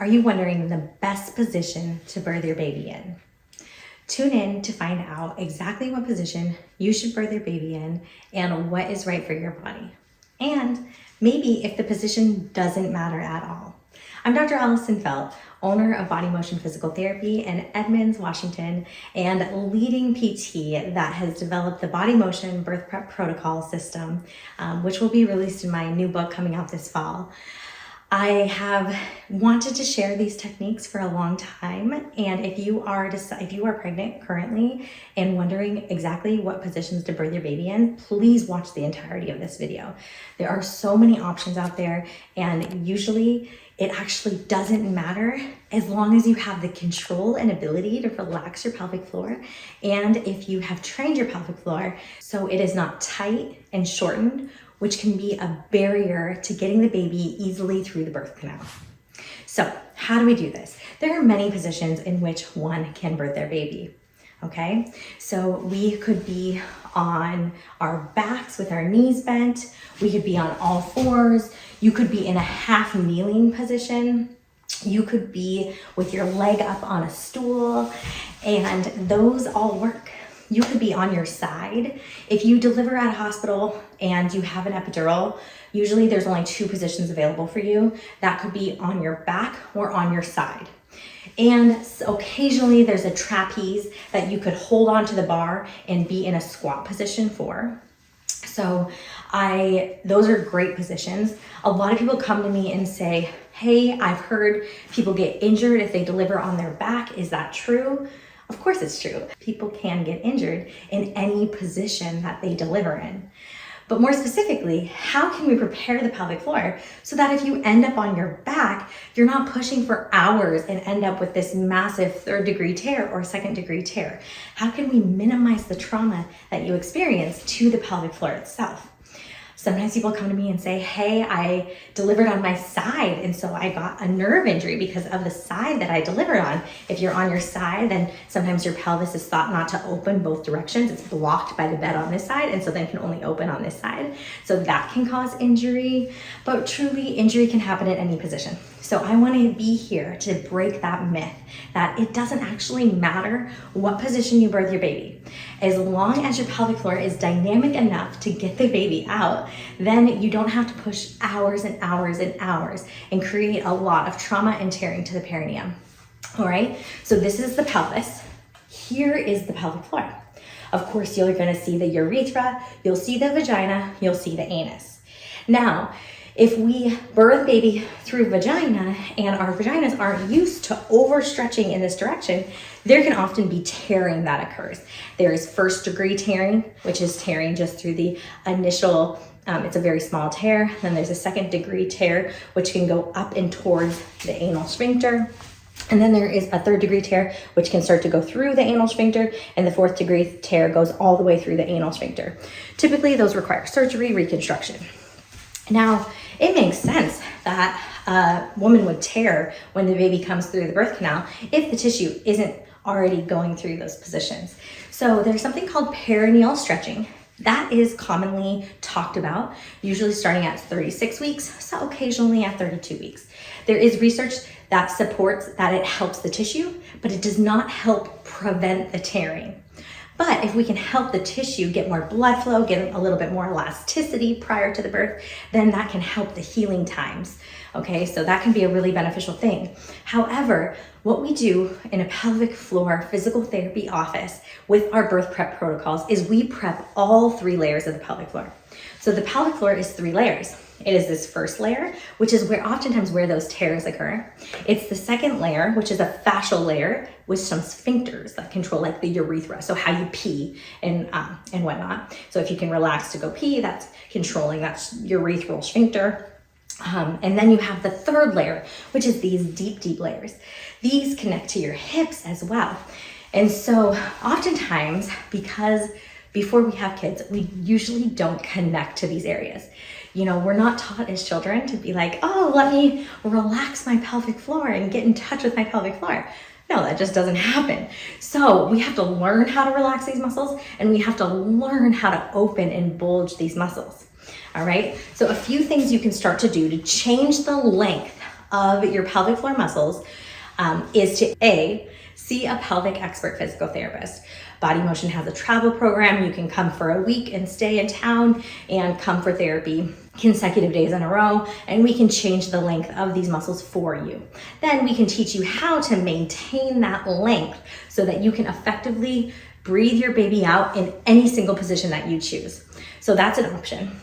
Are you wondering the best position to birth your baby in? Tune in to find out exactly what position you should birth your baby in and what is right for your body. And maybe if the position doesn't matter at all. I'm Dr. Allison Felt, owner of Body Motion Physical Therapy in Edmonds, Washington, and leading PT that has developed the Body Motion Birth Prep Protocol system, which will be released in my new book coming out this fall. I have wanted to share these techniques for a long time, and if you are pregnant currently and wondering exactly what positions to birth your baby in, please watch the entirety of this video. There are so many options out there, and usually it actually doesn't matter as long as you have the control and ability to relax your pelvic floor, and if you have trained your pelvic floor so it is not tight and shortened, which can be a barrier to getting the baby easily through the birth canal. So how do we do this? There are many positions in which one can birth their baby, okay? So we could be on our backs with our knees bent. We could be on all fours. You could be in a half kneeling position. You could be with your leg up on a stool, and those all work. You could be on your side. If you deliver at a hospital and you have an epidural, usually there's only two positions available for you. That could be on your back or on your side. And occasionally there's a trapeze that you could hold onto the bar and be in a squat position for. So those are great positions. A lot of people come to me and say, hey, I've heard people get injured if they deliver on their back. Is that true? Of course it's true. People can get injured in any position that they deliver in. But more specifically, how can we prepare the pelvic floor so that if you end up on your back, you're not pushing for hours and end up with this massive 3rd degree tear or 2nd degree tear? How can we minimize the trauma that you experience to the pelvic floor itself? Sometimes people come to me and say, hey, I delivered on my side, and so I got a nerve injury because of the side that I delivered on. If you're on your side, then sometimes your pelvis is thought not to open both directions. It's blocked by the bed on this side, and so then can only open on this side. So that can cause injury, but truly injury can happen in any position. So I want to be here to break that myth that it doesn't actually matter what position you birth your baby. As long as your pelvic floor is dynamic enough to get the baby out, then you don't have to push hours and hours and hours and create a lot of trauma and tearing to the perineum. All right, so this is the pelvis. Here is the pelvic floor. Of course, you're going to see the urethra, you'll see the vagina, you'll see the anus. Now, if we birth baby through vagina and our vaginas aren't used to overstretching in this direction, there can often be tearing that occurs. There is 1st degree tearing, which is tearing just through the initial, it's a very small tear. Then there's a 2nd degree tear, which can go up and towards the anal sphincter. And then there is a 3rd degree tear, which can start to go through the anal sphincter, and the 4th degree tear goes all the way through the anal sphincter. Typically, those require surgery, reconstruction. Now, it makes sense that a woman would tear when the baby comes through the birth canal if the tissue isn't already going through those positions. So there's something called perineal stretching. That is commonly talked about, usually starting at 36 weeks, so occasionally at 32 weeks. There is research that supports that it helps the tissue, but it does not help prevent the tearing. But if we can help the tissue get more blood flow, get a little bit more elasticity prior to the birth, then that can help the healing times. Okay, so that can be a really beneficial thing. However, what we do in a pelvic floor physical therapy office with our birth prep protocols is we prep all 3 layers of the pelvic floor. So the pelvic floor is 3 layers. It is this first layer, which is oftentimes where those tears occur. It's the second layer, which is a fascial layer with some sphincters that control like the urethra, so how you pee and whatnot. So if you can relax to go pee, that's controlling that urethral sphincter. And then you have the 3rd layer, which is these deep, deep layers. These connect to your hips as well. And so oftentimes, because before we have kids, we usually don't connect to these areas. You know, we're not taught as children to be like, oh, let me relax my pelvic floor and get in touch with my pelvic floor. No, that just doesn't happen. So we have to learn how to relax these muscles, and we have to learn how to open and bulge these muscles. All right, so a few things you can start to do to change the length of your pelvic floor muscles is to see a pelvic expert physical therapist. Body Motion has a travel program. You can come for a week and stay in town and come for therapy consecutive days in a row, and we can change the length of these muscles for you. Then we can teach you how to maintain that length so that you can effectively breathe your baby out in any single position that you choose. So that's an option.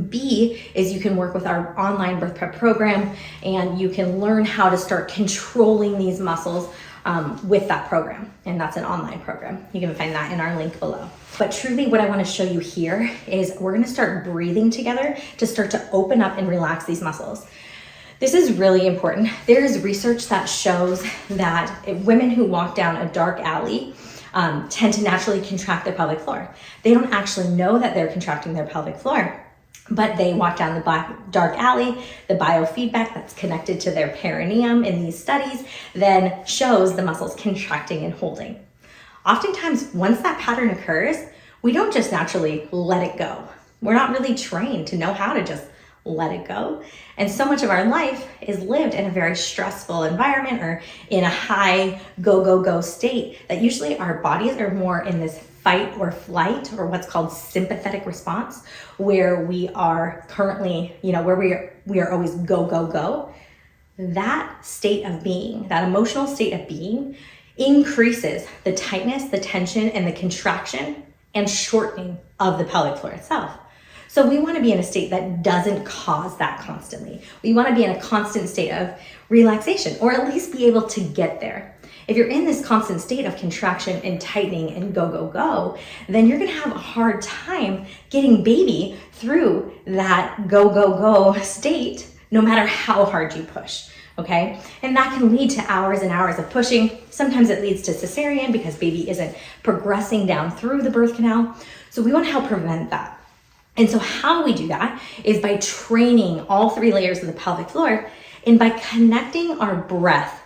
B is you can work with our online birth prep program, and you can learn how to start controlling these muscles with that program, and that's an online program. You can find that in our link below. But truly what I want to show you here is we're going to start breathing together to start to open up and relax these muscles. This is really important. There's research that shows that women who walk down a dark alley tend to naturally contract their pelvic floor. They don't actually know that they're contracting their pelvic floor, but they walk down the dark alley. The biofeedback that's connected to their perineum in these studies then shows the muscles contracting and holding. Oftentimes, once that pattern occurs, we don't just naturally let it go. We're not really trained to know how to just let it go. And so much of our life is lived in a very stressful environment or in a high go, go, go state that usually our bodies are more in this fight or flight, or what's called sympathetic response, where we are currently, where we are always go, go, go. That state of being, that emotional state of being, increases the tightness, the tension, and the contraction and shortening of the pelvic floor itself. So we want to be in a state that doesn't cause that constantly. We want to be in a constant state of relaxation, or at least be able to get there. If you're in this constant state of contraction and tightening and go, go, go, then you're going to have a hard time getting baby through that go, go, go state, no matter how hard you push. Okay, and that can lead to hours and hours of pushing. Sometimes it leads to cesarean because baby isn't progressing down through the birth canal. So we want to help prevent that. And so how we do that is by training all three layers of the pelvic floor and by connecting our breath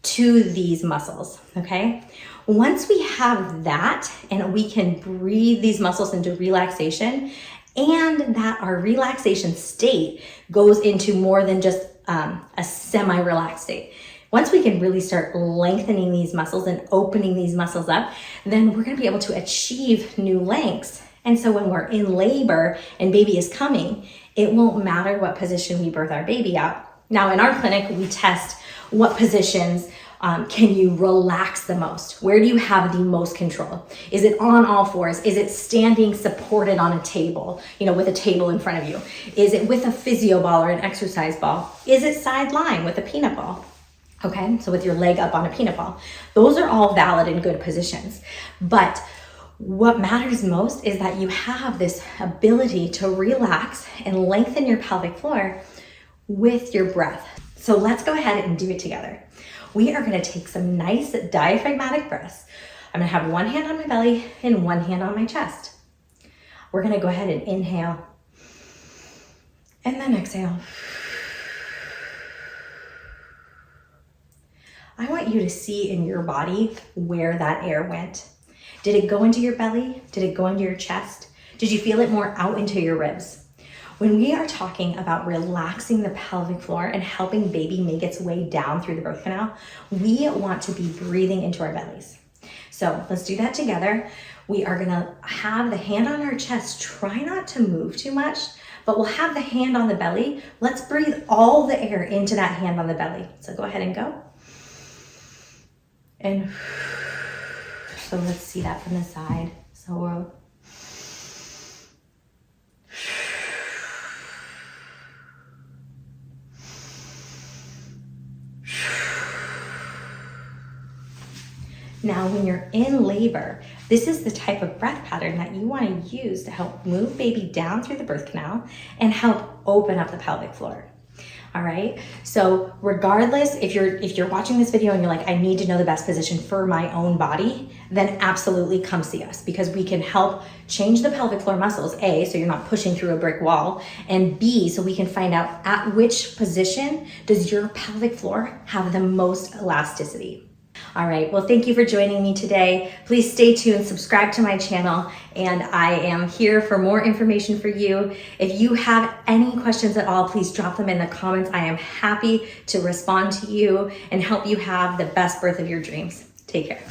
to these muscles, okay? Once we have that and we can breathe these muscles into relaxation, and that our relaxation state goes into more than just a semi-relaxed state. Once we can really start lengthening these muscles and opening these muscles up, then we're going to be able to achieve new lengths. And so when we're in labor and baby is coming, it won't matter what position we birth our baby out. Now in our clinic, we test what positions can you relax the most? Where do you have the most control? Is it on all fours? Is it standing supported on a table, with a table in front of you? Is it with a physio ball or an exercise ball? Is it side lying with a peanut ball? Okay, so with your leg up on a peanut ball. Those are all valid and good positions. But what matters most is that you have this ability to relax and lengthen your pelvic floor with your breath. So let's go ahead and do it together. We are going to take some nice diaphragmatic breaths. I'm going to have one hand on my belly and one hand on my chest. We're going to go ahead and inhale and then exhale. I want you to see in your body where that air went. Did it go into your belly? Did it go into your chest? Did you feel it more out into your ribs? When we are talking about relaxing the pelvic floor and helping baby make its way down through the birth canal, we want to be breathing into our bellies. So let's do that together. We are gonna have the hand on our chest. Try not to move too much, but we'll have the hand on the belly. Let's breathe all the air into that hand on the belly. So go ahead and go. And so let's see that from the side. So we'll now, when you're in labor, this is the type of breath pattern that you want to use to help move baby down through the birth canal and help open up the pelvic floor. All right. So regardless, if you're watching this video and you're like, I need to know the best position for my own body, then absolutely come see us, because we can help change the pelvic floor muscles, A, so you're not pushing through a brick wall, and B, so we can find out at which position does your pelvic floor have the most elasticity. All right, well, thank you for joining me today. Please stay tuned, subscribe to my channel, and I am here for more information for you. If you have any questions at all, please drop them in the comments. I am happy to respond to you and help you have the best birth of your dreams. Take care.